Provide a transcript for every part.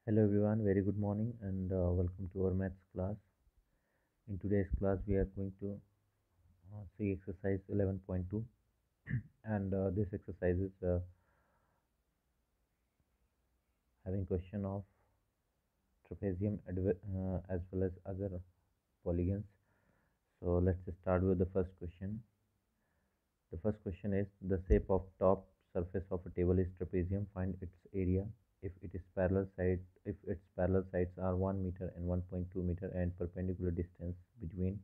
Hello everyone, very good morning and welcome to our maths class. In today's class, we are going to see exercise 11.2 and this exercise is having question of trapezium as well as other polygons. So let's start with the first question. The first question is the shape of top surface of a table is trapezium. Find its area if its parallel sides are 1 meter and 1.2 meter and perpendicular distance between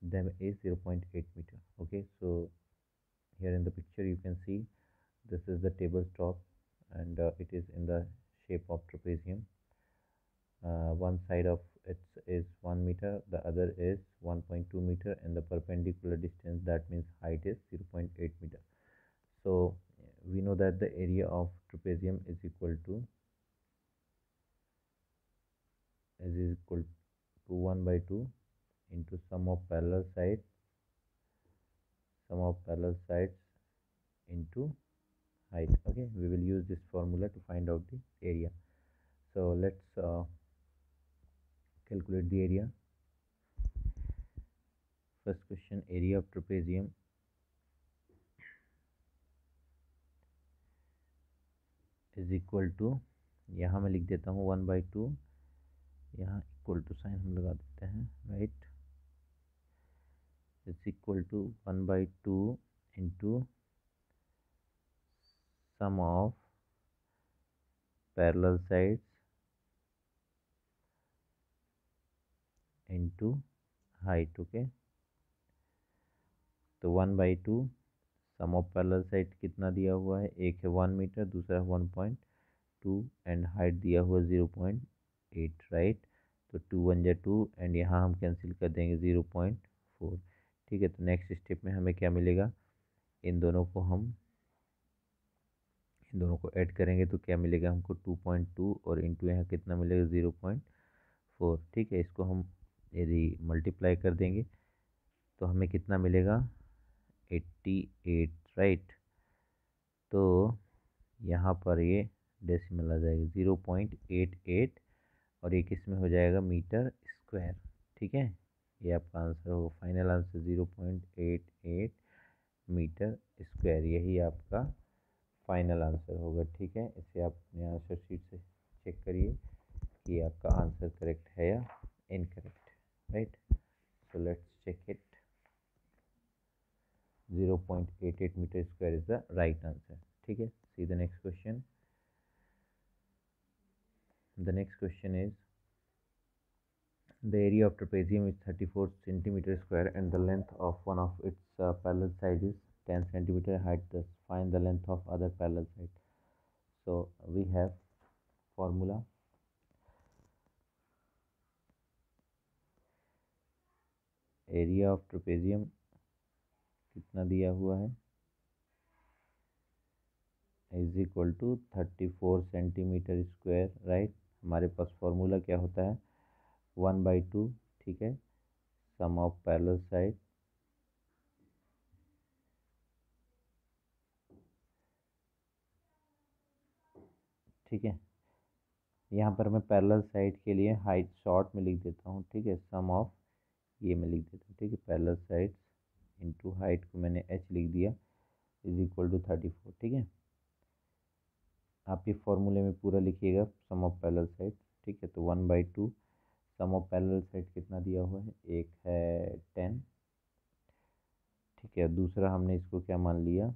them is 0.8 meter. Okay, so here in the picture you can see this is the table top and it is in the shape of trapezium. One side of it is 1 meter, the other is 1.2 meter, and the perpendicular distance, that means height, is 0.8 meter. So we know that the area of trapezium is equal to 1 by 2 into sum of parallel sides into height. Okay, we will use this formula to find out the area. So let's calculate the area. First question, area of trapezium is equal to, यहाँ मैं लिख देता हूँ 1 by 2, यहाँ equal to sign हम लगा देते हैं, right, it's equal to 1 by 2 into sum of parallel sides into height. Okay, तो 1 by 2 sum of parallel side कितना दिया हुआ है, एक है 1 मीटर, दूसरा 1.2 एंड हाइट दिया हुआ 0.8, राइट. तो 2 1 जा 2 एंड यहाँ हम कैंसिल कर देंगे 0.4. ठीक है, तो नेक्स्ट स्टेप में हमें क्या मिलेगा, इन दोनों को ऐड करेंगे तो क्या मिलेगा हमको 2.2 और इंटू यहाँ कितना मिलेगा 0.4. ठीक है, इसको हम यदि मल्टीप्लाई कर देंगे तो हमें कितना मिलेगा 88, राइट. तो यहाँ पर ये डेसिमल आ जाएगा 0.88 और ये किस में हो जाएगा, मीटर स्क्वायर. ठीक है, ये आपका आंसर होगा, फाइनल आंसर 0.88 मीटर स्क्वायर, यही आपका फाइनल आंसर होगा. ठीक है, इसे आप अपने आंसर शीट से चेक करिए कि आपका आंसर करेक्ट है या incorrect, right. So let's check it. 0.88 meter square is the right answer. ठीक है, see the next question. The next question is the area of trapezium is 34 centimeter square and the length of one of its parallel sides is 10 centimeter height. Thus find the length of other parallel side. So we have formula. Area of trapezium कितना दिया हुआ है, is equal to 34 centimetre square, right. हमारे पास formula क्या होता है, 1 by 2. ठीक है, सम ऑफ पैरेलल साइड ठीक है, यहाँ पर मैं पैरेलल साइड के लिए हाइट शॉर्ट में लिख देता हूँ. ठीक है, सम ऑफ ये मैं लिख देता हूँ. ठीक है, पैरेलल साइड्स इनटू हाइट को मैंने h लिख दिया, इज इक्वल टू 34. ठीक है, आप ये फॉर्मूले में पूरा लिखिएगा सम ऑफ पैरेलल साइड. ठीक है, तो 1 by 2 sum of parallel side कितना दिया हुआ है, एक है 10. ठीक है, दूसरा हमने इसको क्या मान लिया,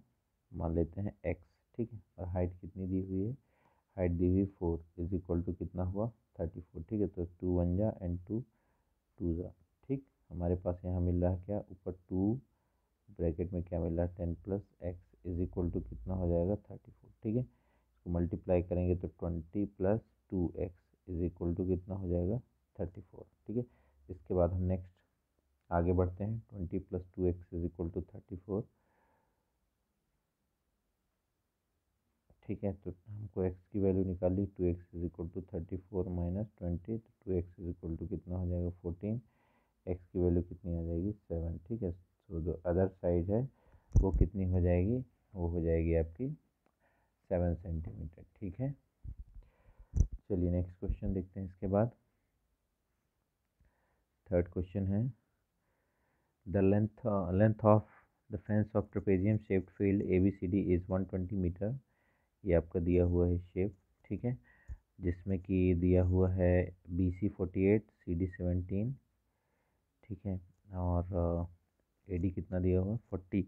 मान लेते हैं x. ठीक है, और हाइट कितनी दी हुई है, हाइट दी हुई 4, इज इक्वल टू कितना हुआ 34. ठीक है, तो 2 1 जा एंड 2 2 जा. ठीक, हमारे पास यहाँ मिल रहा है क्या, ऊपर 2 ब्रैकेट में क्या मिल रहा है 10 plus x is equal to कितना हो जाएगा 34. ठीक है, इसको मल्टीप्लाई करेंगे तो 20 plus 2x is equal to कितना हो जाएगा 34. ठीक है, इसके बाद हम नेक्स्ट आगे बढ़ते हैं. 20 plus 2x is equal to 34. ठीक है, तो हमको x की वैल्यू निकाली, 2x is equal to 34 minus 20, तो 2x इज इक्वल टू कितना हो जाएगा 14. x की वैल्यू कितनी आ जाएगी 7. ठीक है, तो जो अदर साइड है वो कितनी हो जाएगी, वो हो जाएगी आपकी 7 सेंटीमीटर. ठीक है, चलिए नेक्स्ट क्वेश्चन देखते हैं इसके बाद। थर्ड क्वेश्चन है the length of the fence of trapezium shaped field ABCD is 120 metre. ये आपका दिया हुआ है शेप, ठीक है, जिसमें कि दिया हुआ है BC 48, CD 17, ठीक है, और AD कितना दिया हुआ है 40।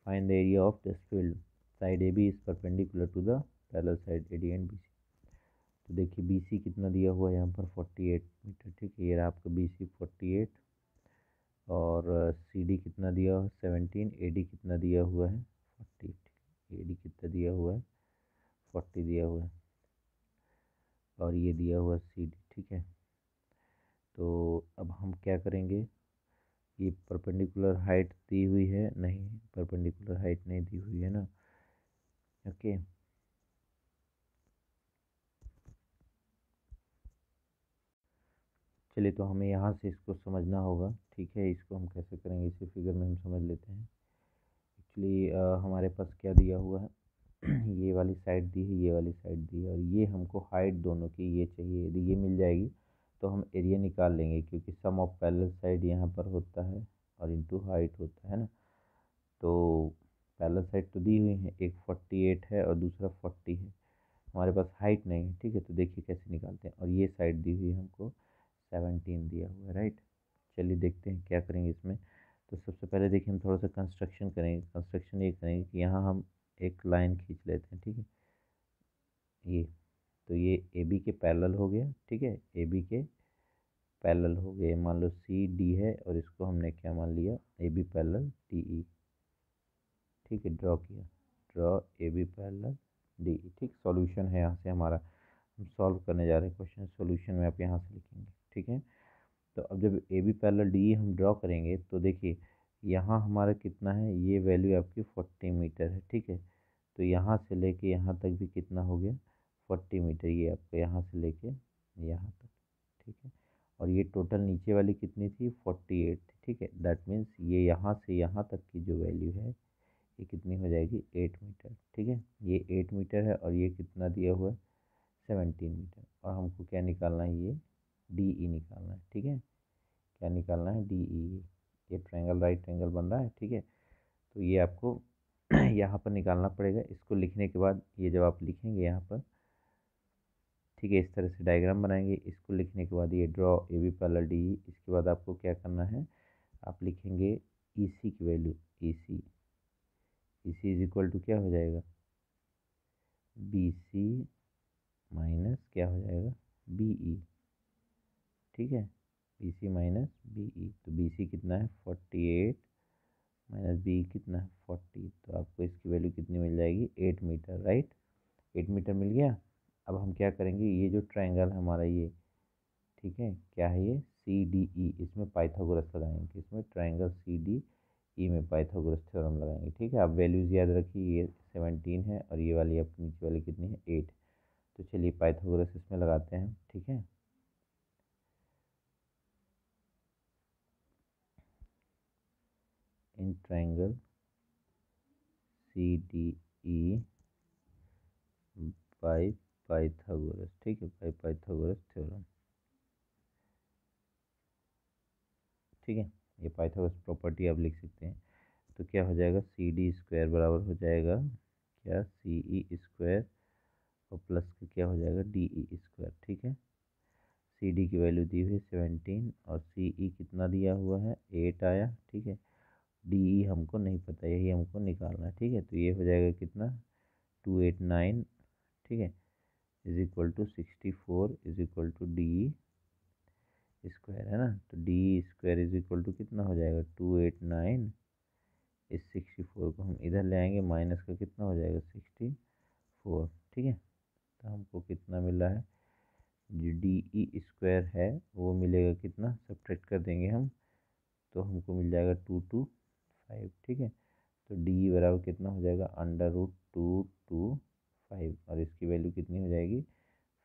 Find the area of this field, side AB is perpendicular to the parallel side AD and BC। तो देखिए BC कितना दिया हुआ है यहाँ पर 48 मीटर, ठीक है, ये रहा आपका BC 48, और CD कितना दिया हुआ है 17, AD कितना दिया हुआ है 40, AD कितना दिया हुआ है 40 दिया हुआ है, और ये दिया हुआ CD, ठीक है। तो अब हम क्या करेंगे, ये परपेंडिकुलर हाइट दी हुई है, नहीं परपेंडिकुलर हाइट नहीं दी हुई है ना, ओके। चलिए तो हमें यहाँ से इसको समझना होगा, ठीक है, इसको हम कैसे करेंगे, इसी फिगर में हम समझ लेते हैं। एक्चुअली हमारे पास क्या दिया हुआ है ये वाली साइड दी है, ये वाली साइड दी है, और ये हमको हाइट दोनों की ये चाहिए। यदि ये मिल जाएगी तो हम एरिया निकाल लेंगे, क्योंकि सम ऑफ पैरेलल साइड यहाँ पर होता है और इंटू हाइट होता है ना। तो पैरेलल साइड तो दी हुई है, एक 48 है और दूसरा 40 है, हमारे पास हाइट नहीं है, ठीक है। तो देखिए कैसे निकालते हैं, और ये साइड दी हुई है हमको 17 दिया हुआ है, राइट। चलिए देखते हैं क्या करेंगे इसमें। तो सबसे पहले देखिए हम थोड़ा सा कंस्ट्रक्शन करेंगे। कंस्ट्रक्शन ये करेंगे कि यहाँ हम एक लाइन खींच लेते हैं, ठीक है, ये, तो ये AB के पैरेलल हो गया, ठीक है, AB के पैरेलल हो गए, मान लो CD है और इसको हमने क्या मान लिया AB पैरेलल DE, ठीक है, ड्रॉ किया, ड्रॉ AB पैरेलल DE, ठीक। सॉल्यूशन है यहाँ से हमारा, हम सॉल्व करने जा रहे हैं क्वेश्चन, सॉल्यूशन में आप यहाँ से लिखेंगे, ठीक है। तो अब जब AB पैरेलल DE हम ड्रॉ करेंगे तो देखिए यहाँ हमारा कितना है, ये वैल्यू आपकी 40 मीटर है, ठीक है। तो यहाँ से लेके यहाँ तक भी कितना हो गया 40 मीटर, ये आपका यहाँ से लेके यहाँ तक, ठीक है। और ये टोटल नीचे वाली कितनी थी 48 थी, ठीक है। दैट मीन्स ये यहाँ से यहाँ तक की जो वैल्यू है ये कितनी हो जाएगी 8 मीटर, ठीक है। ये 8 मीटर है और ये कितना दिया हुआ है 17 मीटर, और हमको क्या निकालना है, ये DE निकालना है, ठीक है। क्या निकालना है DE, ये ट्रायंगल राइट ट्रायंगल बन रहा है, ठीक है। तो ये आपको यहाँ पर निकालना पड़ेगा। इसको लिखने के बाद ये जब आप लिखेंगे यहाँ पर, ठीक है, इस तरह से डायग्राम बनाएंगे। इसको लिखने के बाद ये ड्रॉ AB पैरेलल DE, इसके बाद आपको क्या करना है, आप लिखेंगे EC की value, EC is equal to क्या हो जाएगा BC माइनस क्या हो जाएगा BE, ठीक है, BC माइनस BE। तो BC कितना है 48 माइनस BE कितना है 40, तो आपको इसकी वैल्यू कितनी मिल जाएगी 8 मीटर, राइट। 8 मीटर मिल गया। अब हम क्या करेंगे, ये जो ट्रायंगल हमारा ये, ठीक है, क्या है ये CDE, इसमें पाइथागोरस लगाएंगे, इसमें ट्रायंगल CDE में पाइथागोरस थ्योरम लगाएंगे, ठीक है। आप वैल्यूज़ याद रखिए, ये 17 है और ये वाली अपनी नीचे वाली कितनी है 8। तो चलिए पाइथागोरस इसमें लगाते हैं, ठीक है। In triangle CDE by Pythagoras, ठीक है, बाय पाइथागोरस थ्योरम, ठीक है। ये पाइथागोरस प्रॉपर्टी आप लिख सकते हैं। तो क्या हो जाएगा CD स्क्वायर बराबर हो जाएगा क्या CE स्क्वायर, और प्लस का क्या हो जाएगा DE स्क्वायर, ठीक है। CD की वैल्यू दी हुई 17 और CE कितना दिया हुआ है 8 आया, ठीक है। DE हमको नहीं पता, यही हमको निकालना है, ठीक है। तो ये हो जाएगा कितना 289, ठीक है, is equal to 64 is equal to DE square, है ना। तो DE square is equal to कितना हो जाएगा 289, इस 64 को हम इधर ले आएंगे, माइनस का कितना हो जाएगा 64, ठीक है। तो हमको कितना मिला है, जो DE स्क्वायर है वो मिलेगा कितना, सब्ट्रैक्ट कर देंगे हम, तो हमको मिल जाएगा 225, ठीक है। तो DE बराबर कितना हो जाएगा √225, और इसकी वैल्यू कितनी हो जाएगी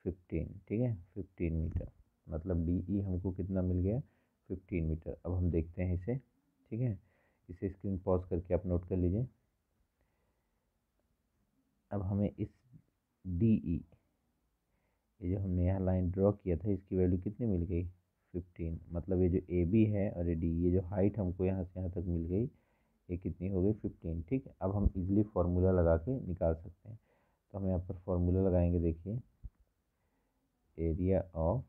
15, ठीक है, 15 मीटर। मतलब DE हमको कितना मिल गया 15 मीटर। अब हम देखते हैं इसे, ठीक है, इसे स्क्रीन पॉज करके आप नोट कर लीजिए। अब हमें इस डी ई, ये जो हमने यहाँ लाइन ड्रॉ किया था, इसकी वैल्यू कितनी मिल गई 15। मतलब ये जो ए बी है और ये डी, ये जो हाइट हमको यहाँ से यहाँ तक मिल गई, ये कितनी हो गई 15। ठीक है, अब हम इजीली फार्मूला लगा के निकाल सकते हैं। तो हम यहाँ पर फार्मूला लगाएंगे, देखिए एरिया ऑफ,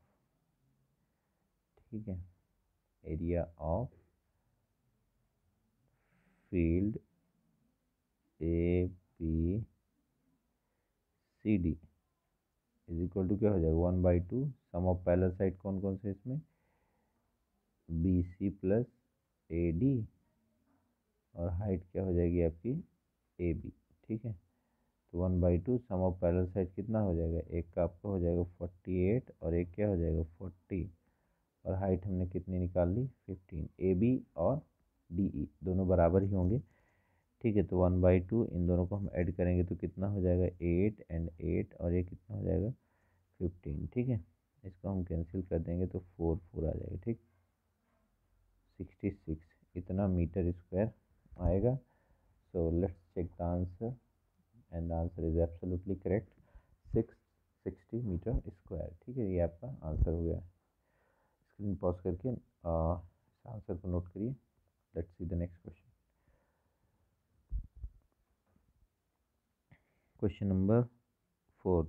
ठीक है, area of field A B C D is equal to क्या हो जाएगा 1/2 सम ऑफ पैरेलल साइड कौन कौन से इसमें, B C plus A D, और हाइट क्या हो जाएगी आपकी ए बी। ठीक है, तो 1/2 सम ऑफ पैरेलल साइड कितना हो जाएगा, एक का आपका हो जाएगा 48 और एक क्या हो जाएगा 40, और हाइट हमने कितनी निकाल ली 15। ए बी और डी ई दोनों बराबर ही होंगे। ठीक है, तो 1/2 इन दोनों को हम ऐड करेंगे तो कितना हो जाएगा 8 एंड 8, और ये कितना हो जाएगा 15। ठीक है, इसको हम कैंसिल कर देंगे तो 4 4 आ जाएगा। ठीक, 66 इतना मीटर स्क्वायर आएगा। So let's check the answer, and the answer is absolutely correct, 660 metre square. ठीक है, ये आपका आंसर हो गया। स्क्रीन पॉज करके इस आंसर को नोट करिए। Let's see the next question. Question number 4,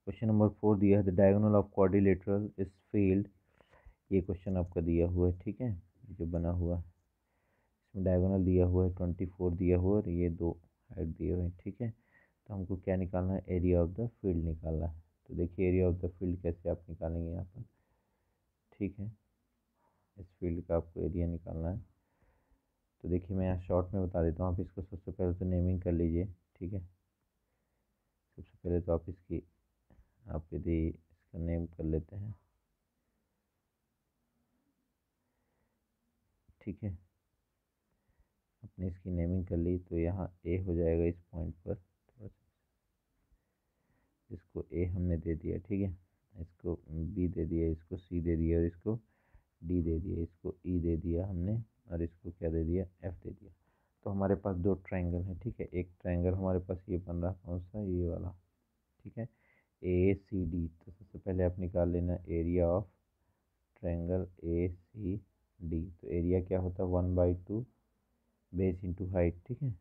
question number 4 दिया है, the diagonal of quadrilateral is field. ये क्वेश्चन आपका दिया हुआ है। ठीक है, जो बना हुआ है इसमें डायगोनल दिया हुआ है 24 दिया हुआ है, और ये दो हाइट दिए हुए हैं। ठीक है, तो हमको क्या निकालना है, एरिया ऑफ द फील्ड निकालना है। तो देखिए एरिया ऑफ द फील्ड कैसे आप निकालेंगे यहाँ पर। ठीक है, इस फील्ड का आपको एरिया निकालना है। तो देखिए मैं यहाँ शॉर्ट में बता देता हूँ, आप इसको सबसे पहले तो नेमिंग कर लीजिए। ठीक है, सबसे पहले तो आप इसकी, आप यदि इसका नेम कर लेते हैं। ठीक है, आपने इसकी नेमिंग कर ली, तो यहाँ ए हो जाएगा इस पॉइंट पर, थोड़ा सा इसको ए हमने दे दिया। ठीक है, इसको बी दे दिया, इसको सी दे दिया, और इसको डी दे दिया, इसको ई दे दिया हमने, और इसको क्या दे दिया, एफ दे दिया। तो हमारे पास दो ट्रायंगल हैं। ठीक है, एक ट्रायंगल हमारे पास ये बन रहा है, कौन सा, ये वाला। ठीक है, ए सी डी। तो सबसे पहले आप निकाल लेना area of triangle A C D. तो एरिया क्या होता है 1/2 बेस इंटू हाइट। ठीक है,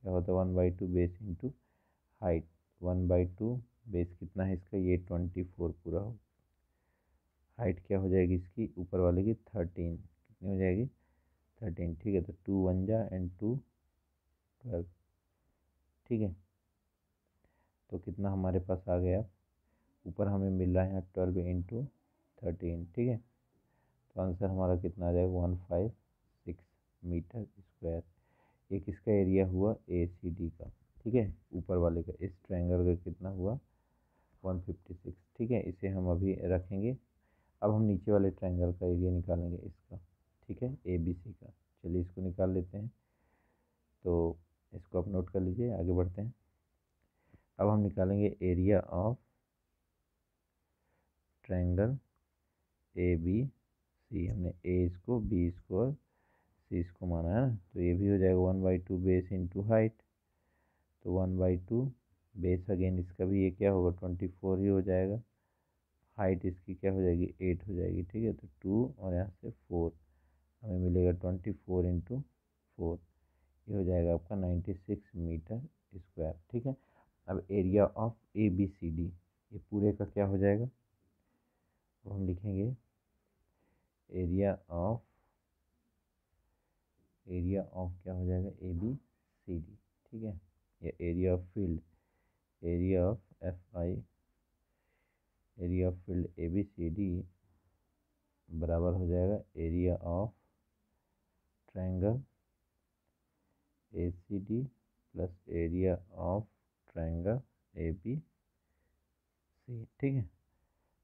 क्या होता है 1/2 बेस इंटू हाइट। 1/2 बेस कितना है इसका, ये 24 पूरा हो। हाइट क्या हो जाएगी इसकी, ऊपर वाले की 13, कितनी हो जाएगी 13। ठीक है, तो 2 1 जा एंड 2 12। ठीक है, तो कितना हमारे पास आ गया, ऊपर हमें मिल रहा है यहाँ 12 इंटू 13। ठीक है, तो आंसर हमारा कितना आ जाएगा 156 मीटर स्क्वायर। एक इसका एरिया हुआ ए सी डी का। ठीक है, ऊपर वाले का, इस ट्रायंगल का कितना हुआ 156। ठीक है, इसे हम अभी रखेंगे। अब हम नीचे वाले ट्रायंगल का एरिया निकालेंगे इसका। ठीक है, ए बी सी का। चलिए इसको निकाल लेते हैं। तो इसको आप नोट कर लीजिए, आगे बढ़ते हैं। अब हम निकालेंगे area of triangle A B C. हमने ए इसको, बी इसको और सी इसको माना है ना, तो ये भी हो जाएगा 1/2 बेस इंटू हाइट। तो 1/2 बेस, अगेन इसका भी ये क्या होगा 24 ही हो जाएगा। हाइट इसकी क्या हो जाएगी 8 हो जाएगी। ठीक है, तो 2 और यहाँ से 4, हमें मिलेगा 24 इंटू 4, ये हो जाएगा आपका 96 मीटर स्क्वायर। ठीक है, अब area of A B C D, ये पूरे का क्या हो जाएगा, तो हम लिखेंगे एरिया ऑफ क्या हो जाएगा ए बी सी डी। ठीक है, ये area of field, area of F I, area of field A B C D बराबर हो जाएगा area of triangle A C D plus area of triangle A B C. ठीक है,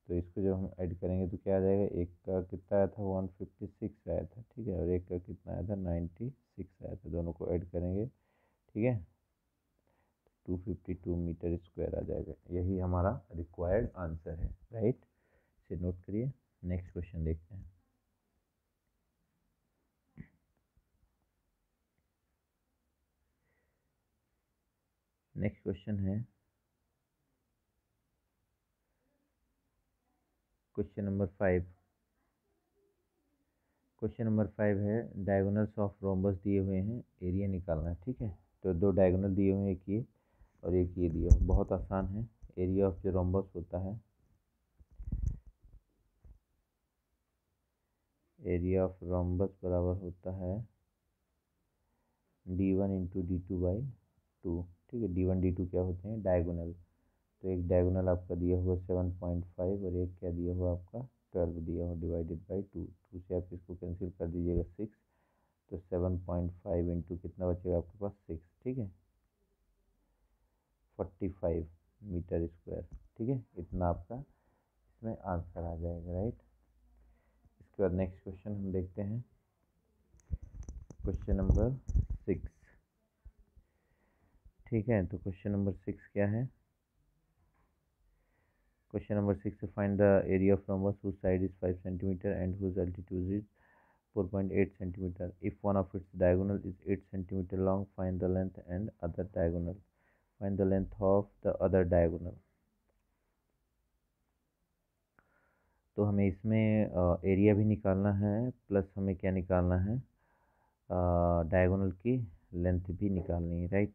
तो इसको जब हम ऐड करेंगे तो क्या आ जाएगा, एक का कितना आया था 156 आया था। ठीक है, और एक का कितना आया था 96 आया था, दोनों को ऐड करेंगे। ठीक है, 252 मीटर स्क्वायर आ जाएगा। यही हमारा रिक्वायर्ड आंसर है। राइट, इसे नोट करिए। नेक्स्ट क्वेश्चन देखते हैं। नेक्स्ट क्वेश्चन है क्वेश्चन नंबर 5। क्वेश्चन नंबर 5 है डायगोनल्स ऑफ रोम्बस दिए हुए हैं, एरिया निकालना है। ठीक है, तो दो डायगोनल दिए हुए हैं, एक ये और एक ये दिया हुआ। बहुत आसान है। एरिया ऑफ जो रोम्बस होता है, एरिया ऑफ रोम्बस बराबर होता है d1 इंटू d2/2। ठीक है, d1 d2 क्या होते हैं? डायगोनल। तो एक डायगोनल आपका दिया हुआ 7.5 और एक क्या दिया हुआ आपका 12 दिया हुआ, डिवाइडेड बाई 2। 2 से आप इसको कैंसिल कर दीजिएगा 6, तो 7.5 इंटू कितना बचेगा आपके पास? 6। ठीक है, 45 मीटर स्क्वायर। ठीक है, इतना आपका इसमें आंसर आ जाएगा, राइट। इसके बाद नेक्स्ट क्वेश्चन हम देखते हैं, क्वेश्चन नंबर 6। ठीक है, तो क्वेश्चन नंबर 6 क्या है? Question number 6, find the area of rhombus whose side is 5 cm and whose altitude is 4.8 cm. If one of its diagonal is 8 cm long, find the length and other diagonal. Find the length of the other diagonal. तो हमें इसमें area भी निकालना है, plus हमें क्या निकालना है? डायगोनल की लेंथ भी निकालनी है, राइट।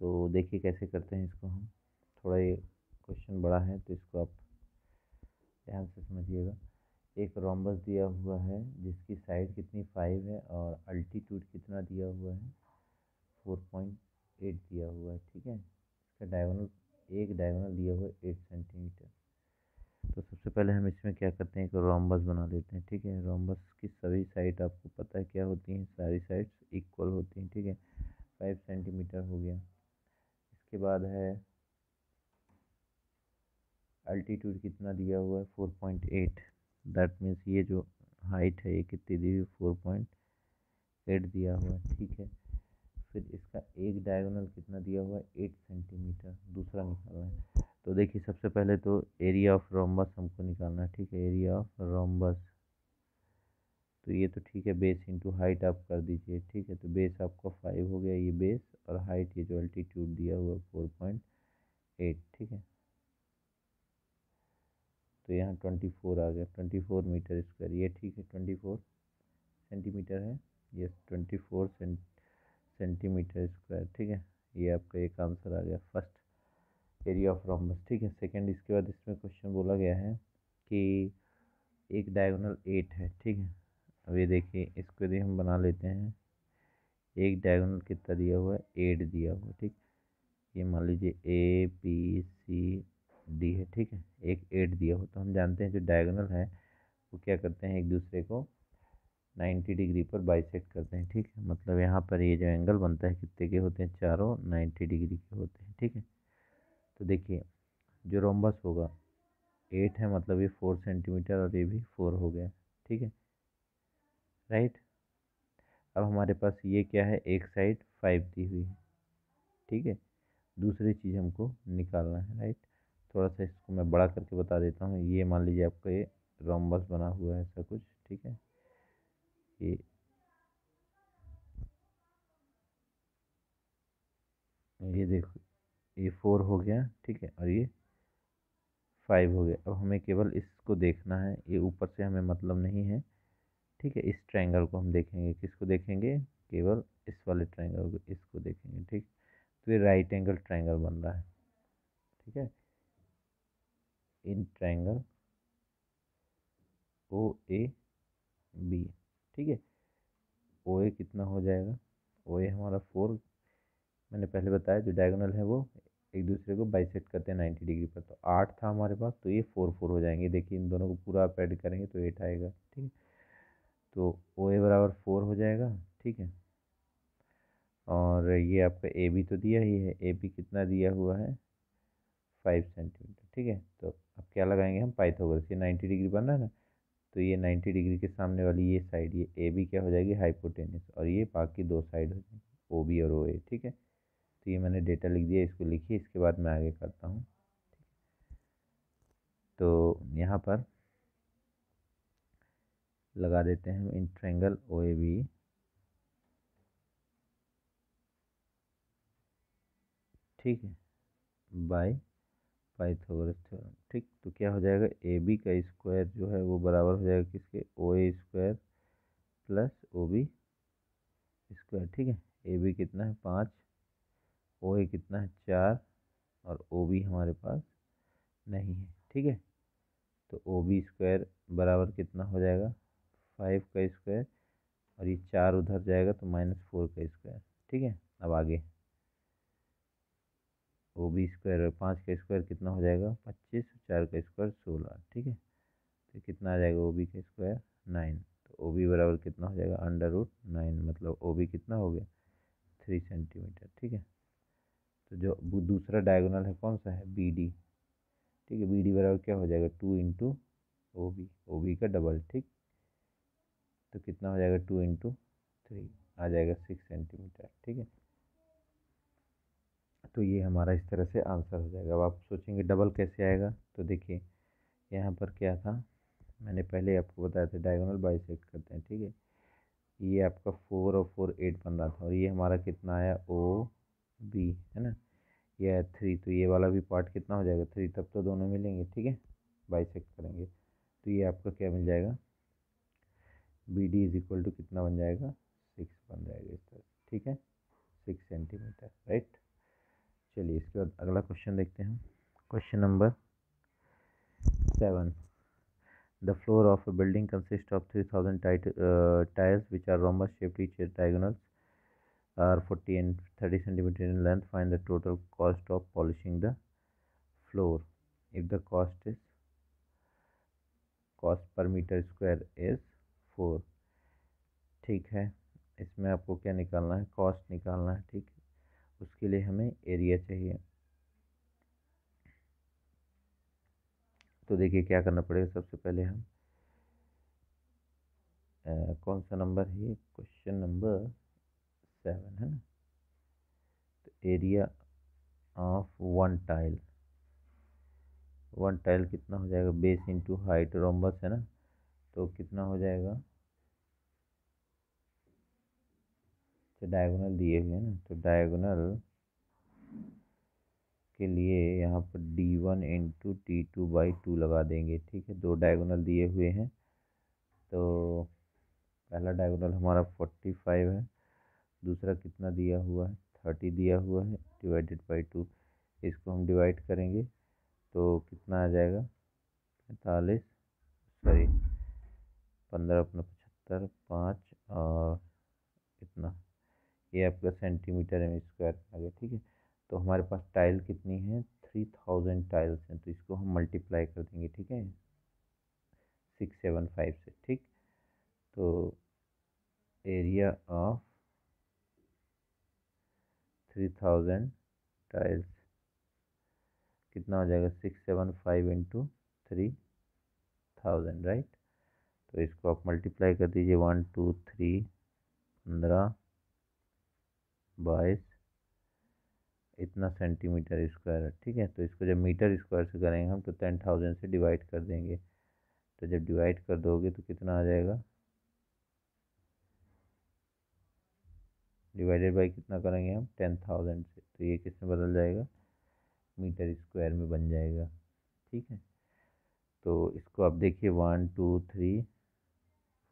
तो देखिए कैसे करते हैं इसको हम। थोड़ा ये क्वेश्चन बड़ा है तो इसको आप ध्यान से समझिएगा। एक रोम्बस दिया हुआ है जिसकी साइड कितनी 5 है और अल्टीट्यूड कितना दिया हुआ है? 4.8 दिया हुआ है। ठीक है, इसका डायगोनल, एक डायगोनल दिया हुआ है 8 सेंटीमीटर। तो सबसे पहले हम इसमें क्या करते हैं, एक रोम्बस बना लेते हैं। ठीक है, रोम्बस की सभी साइड आपको पता है क्या होती हैं? सारी साइड्स इक्वल होती हैं। ठीक है, 5 सेंटीमीटर हो गया। इसके बाद है अल्टीट्यूड कितना दिया हुआ है? 4.8। दैट मीन्स ये जो हाइट है ये कितनी दी हुई? 4.8 दिया हुआ है। ठीक है, फिर इसका एक डायगोनल कितना दिया हुआ है? 8 सेंटीमीटर। दूसरा निकालना है। तो देखिए सबसे पहले तो एरिया ऑफ रोम्बस हमको निकालना है। ठीक है, एरिया ऑफ रोम्बस, तो ये तो ठीक है, बेस इंटू हाइट आप कर दीजिए। ठीक है, तो बेस आपका 5 हो गया, ये बेस, और हाइट ये जो अल्टीट्यूड दिया हुआ है 4.8। ठीक है, तो यहाँ 24 आ गया, 24 मीटर स्क्वायर। ये ठीक है, 24 सेंटीमीटर है, ये 24 सेंटीमीटर स्क्वायर। ठीक है, ये आपका एक आंसर आ गया फर्स्ट, एरिया ऑफ रोम्बस। ठीक है, सेकंड, इसके बाद इसमें क्वेश्चन बोला गया है कि एक डायगोनल 8 है। ठीक है, अब ये देखिए इसको यदि हम बना लेते हैं, एक डायगोनल कितना दिया हुआ है? 8 दिया हुआ है। ठीक, ये मान लीजिए ABCD है। ठीक है, एक 8 दिया हुआ, तो हम जानते हैं जो डायगोनल है वो क्या करते हैं, एक दूसरे को 90 डिग्री पर बाइसेक्ट करते हैं। ठीक है, मतलब यहाँ पर ये जो एंगल बनता है कितने के होते हैं? चारों 90 डिग्री के होते हैं। ठीक है, तो देखिए जो रोम्बस होगा 8 है, मतलब ये 4 सेंटीमीटर और ये भी 4 हो गया। ठीक है, राइट। अब हमारे पास ये क्या है? एक साइड 5 दी हुई है। ठीक है, दूसरी चीज़ हमको निकालना है, राइट। थोड़ा सा इसको मैं बड़ा करके बता देता हूँ। ये मान लीजिए आपका ये रोम्बस बना हुआ है ऐसा कुछ। ठीक है, ये देखो, ये 4 हो गया। ठीक है, और ये 5 हो गया। अब हमें केवल इसको देखना है, ये ऊपर से हमें मतलब नहीं है। ठीक है, इस ट्रायंगल को हम देखेंगे। किसको देखेंगे? केवल इस वाले ट्रायंगल को, इसको देखेंगे। ठीक, तो ये राइट एंगल ट्रायंगल बन रहा है। ठीक है, इन ट्रायंगल OAB। ठीक है, OA कितना हो जाएगा? OA हमारा 4, मैंने पहले बताया जो डायगोनल है वो एक दूसरे को बाइसेक्ट करते हैं 90 डिग्री पर। तो 8 था हमारे पास, तो ये 4 हो जाएंगे। देखिए इन दोनों को पूरा आप ऐड करेंगे तो 8 आएगा। ठीक है, तो OA बराबर 4 हो जाएगा। ठीक है, और ये आपका AB तो दिया ही है, AB कितना दिया हुआ है? 5 सेंटीमीटर। ठीक है, तो अब क्या लगाएंगे हम? पाइथागोरस। ये 90 डिग्री बन रहा है ना, तो ये 90 डिग्री के सामने वाली ये साइड, ये AB क्या हो जाएगी? हाइपोटेनस, और ये बाकी दो साइड हो जाएंगी, OB और OA। ठीक है, तो ये मैंने डेटा लिख दिया, इसको लिखिए, इसके बाद मैं आगे करता हूँ। तो यहाँ पर लगा देते हैं हम इन ट्रायंगल OAB। ठीक है, बाय पाइथागोरस थ्योरम। ठीक, तो क्या हो जाएगा, ए बी का स्क्वायर जो है वो बराबर हो जाएगा किसके, O A square plus O B square. ठीक है, ए बी कितना है 5, ओ ए कितना है 4, और ओ बी हमारे पास नहीं है। ठीक है, तो ओ बी स्क्वायर बराबर कितना हो जाएगा 5 का स्क्वायर, और ये 4 उधर जाएगा तो -4 का स्क्वायर। ठीक है, अब आगे ओ बी स्क्वायर और 5 का स्क्वायर कितना हो जाएगा 25, 4 का स्क्वायर 16। ठीक है, तो कितना आ जाएगा ओ बी का स्क्वायर 9। तो ओ बी बराबर कितना हो जाएगा √9, मतलब ओ बी कितना हो गया 3 सेंटीमीटर। ठीक है, तो जो दूसरा डायगोनल है कौन सा है, बी डी। ठीक है, बी डी बराबर क्या हो जाएगा 2 इंटू ओ बी का डबल। ठीक, तो कितना हो जाएगा 2 इंटू 3, आ जाएगा 6 सेंटीमीटर। ठीक है, तो ये हमारा इस तरह से आंसर हो जाएगा। अब आप सोचेंगे डबल कैसे आएगा, तो देखिए यहाँ पर क्या था, मैंने पहले आपको बताया था डायगोनल बाइसेक्ट करते हैं। ठीक है, ये आपका 4 और 4 8 बन रहा था, और ये हमारा कितना आया ओ बी है ना, ये है 3, तो ये वाला भी पार्ट कितना हो जाएगा 3, तब तो दोनों मिलेंगे। ठीक है, बाइसेक्ट करेंगे तो ये आपका क्या मिल जाएगा, B D is equal to कितना बन जाएगा 6 बन जाएगा इस तरह। ठीक है, 6 सेंटीमीटर, राइट। चलिए इसके बाद अगला क्वेश्चन देखते हैं, question number 7। The floor of a building consists of 3000 tiles which are rhombus shaped. Each diagonals are 40 and 30 centimeter in length. Find the total cost of polishing the floor. If the cost per meter square is 4। ठीक है, इसमें आपको क्या निकालना है, cost निकालना है। ठीक, उसके लिए हमें एरिया चाहिए। तो देखिए क्या करना पड़ेगा, सबसे पहले हम कौन सा नंबर है, क्वेश्चन नंबर 7 है ना। तो एरिया ऑफ वन टाइल कितना हो जाएगा, बेस इंटू हाइट, रोम्बस है ना, तो कितना हो जाएगा, तो डायगोनल दिए हुए हैं ना, तो डायगोनल के लिए यहाँ पर D1 इंटू D2/2 लगा देंगे। ठीक है, दो डायगोनल दिए हुए हैं, तो पहला डायगोनल हमारा 45 है, दूसरा कितना दिया हुआ है 30 दिया हुआ है, /2। इसको हम डिवाइड करेंगे तो कितना आ जाएगा 45, सॉरी 15 अपना 75, 5 और कितना, ये आपका सेंटीमीटर में स्क्वायर आ गया। ठीक है, तो हमारे पास टाइल कितनी है 3000 टाइल्स हैं, तो इसको हम मल्टीप्लाई कर देंगे। ठीक है, 675 से। ठीक, तो एरिया ऑफ 3000 टाइल्स कितना हो जाएगा 675 इंटू 3000, राइट। तो इसको आप मल्टीप्लाई कर दीजिए, 1 2 3 15 22 इतना सेंटीमीटर स्क्वायर है। ठीक है, तो इसको जब मीटर स्क्वायर से करेंगे हम तो 10,000 से डिवाइड कर देंगे, तो जब डिवाइड कर दोगे तो कितना आ जाएगा, डिवाइडेड बाई कितना करेंगे हम 10,000 से, तो ये किस में बदल जाएगा, मीटर स्क्वायर में बन जाएगा। ठीक है, तो इसको आप देखिए 1 2 3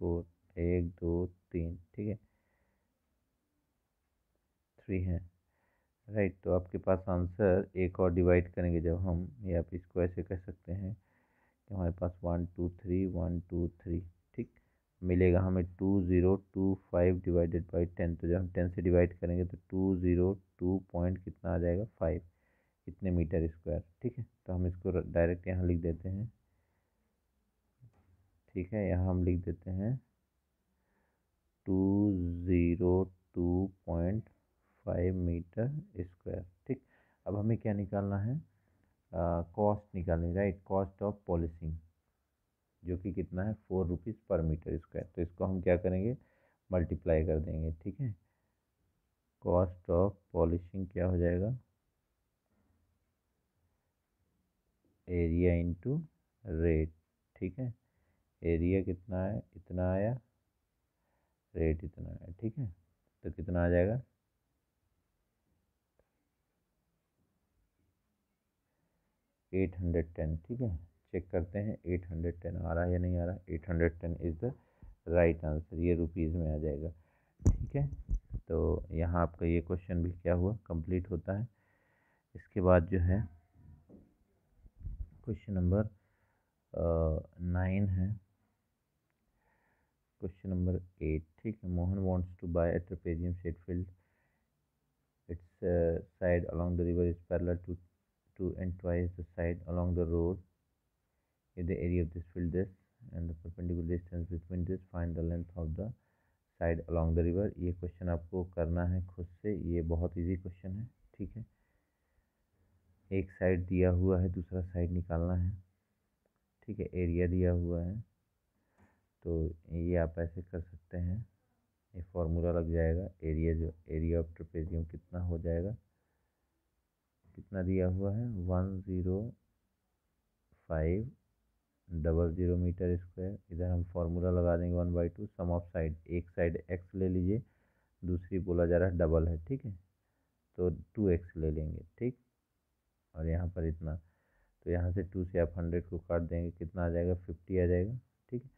4, 1 2 3, ठीक है 3 है, राइट। तो आपके पास आंसर एक और डिवाइड करेंगे जब हम, या आप इसको ऐसे कह सकते हैं कि हमारे पास 1 2 3 1 2 3, ठीक, मिलेगा हमें 2025 डिवाइडेड बाई 10। तो जब हम 10 से डिवाइड करेंगे तो 202 पॉइंट कितना आ जाएगा 5, इतने मीटर स्क्वायर। ठीक है, तो हम इसको डायरेक्ट यहाँ लिख देते हैं। ठीक है, यहाँ हम लिख देते हैं 202.5 मीटर स्क्वायर। ठीक, अब हमें क्या निकालना है, कॉस्ट निकालनी, राइट, कॉस्ट ऑफ पॉलिशिंग, जो कि कितना है 4 रुपीज़ पर मीटर स्क्वायर। तो इसको हम क्या करेंगे, मल्टीप्लाई कर देंगे। ठीक है, कॉस्ट ऑफ पॉलिशिंग क्या हो जाएगा, एरिया इंटू रेट। ठीक है, एरिया कितना है, इतना आया, रेट इतना है। ठीक है, तो कितना आ जाएगा 810, ठीक है। चेक करते हैं 810 आ रहा है या नहीं आ रहा। 810 इज़ द राइट आंसर, ये रुपीज़ में आ जाएगा, ठीक है। तो यहाँ आपका ये क्वेश्चन भी क्या हुआ, कंप्लीट होता है। इसके बाद जो है क्वेश्चन नंबर 9 है। क्वेश्चन नंबर 8, ठीक है। Mohan wants to buy a trapezium shed field, its side along the river is parallel to and twice the side along the road. If the area of this field is and the perpendicular distance between this, find the length of the side along the river। ये question आपको करना है खुद से, ये बहुत easy question है, ठीक है। एक साइड दिया हुआ है, दूसरा साइड निकालना है, ठीक है। एरिया दिया हुआ है, तो ये आप ऐसे कर सकते हैं, ये फॉर्मूला लग जाएगा। एरिया ऑफ ट्रेपेजियम कितना हो जाएगा, कितना दिया हुआ है 10500 मीटर स्क्वायर। इधर हम फॉर्मूला लगा देंगे 1/2 सम ऑफ साइड। एक साइड x ले लीजिए, दूसरी बोला जा रहा है डबल है, ठीक है, तो 2x ले लेंगे, ठीक। और यहाँ पर इतना, तो यहाँ से 2 से आप 100 को काट देंगे, कितना आ जाएगा 50 आ जाएगा, ठीक है।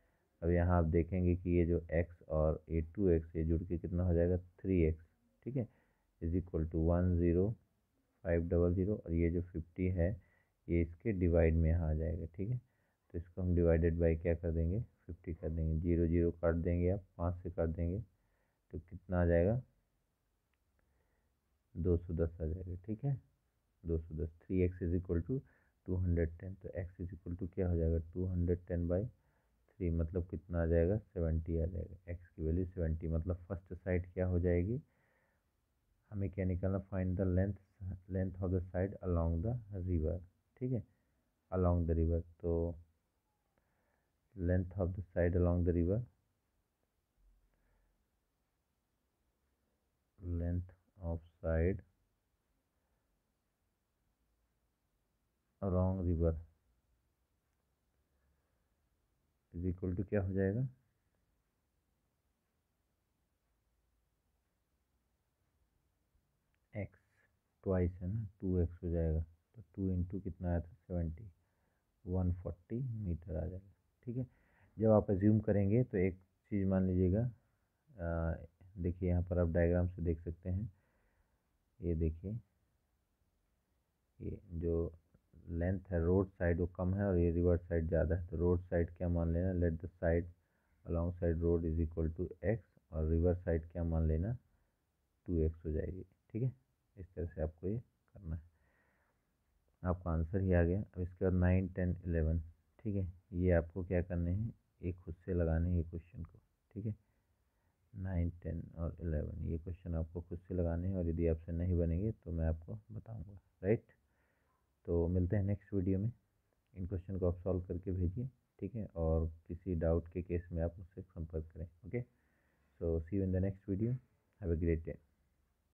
अब यहाँ आप देखेंगे कि ये जो x और ये 2x ये जुड़ के कितना हो जाएगा 3x, ठीक है, इज इक्वल टू 10500। और ये जो 50 है ये इसके डिवाइड में यहाँ आ जाएगा, ठीक है। तो इसको हम डिवाइडेड बाई क्या कर देंगे 50 कर देंगे, 0 0 काट देंगे, आप 5 से काट देंगे तो कितना आ जाएगा 210 आ जाएगा, ठीक है। 210, 3x इज इक्वल टू 210, तो x इज इक्वल टू क्या हो जाएगा 210/3, मतलब कितना आ जाएगा 70 आ जाएगा। x की वैल्यू 70, मतलब फर्स्ट साइड क्या हो जाएगी, हमें क्या निकालना, find the length of the side along the river, ठीक है, अलोंग द रिवर। तो length of the side along the river, length of side along river is equal to क्या हो जाएगा, एक्स ट्वाइस है ना, 2x हो जाएगा, तो 2 इंटू कितना आया था 70, 140 मीटर आ जाएगा, ठीक है। जब आप एज्यूम करेंगे तो एक चीज़ मान लीजिएगा, देखिए यहाँ पर आप डायग्राम से देख सकते हैं, ये देखिए ये जो लेंथ है रोड साइड वो कम है और ये रिवर साइड ज़्यादा है, तो रोड साइड क्या मान लेना, let the side along side road is equal to x, और रिवर साइड क्या मान लेना 2x हो जाएगी, ठीक है। इस तरह से आपको ये करना है, आपका आंसर ही आ गया। अब इसके बाद 9 10 11, ठीक है, ये आपको क्या करने हैं, एक खुद से लगाने हैं ये क्वेश्चन को, ठीक है। 9 10 और 11 ये क्वेश्चन आपको खुद से लगाने हैं, और यदि आपसे नहीं बनेंगे तो मैं आपको बताऊंगा, राइट। तो मिलते हैं नेक्स्ट वीडियो में, इन क्वेश्चन को आप सॉल्व करके भेजिए, ठीक है। और किसी डाउट के केस में आप मुझसे संपर्क करें, okay. So see you in the next video, have a great day.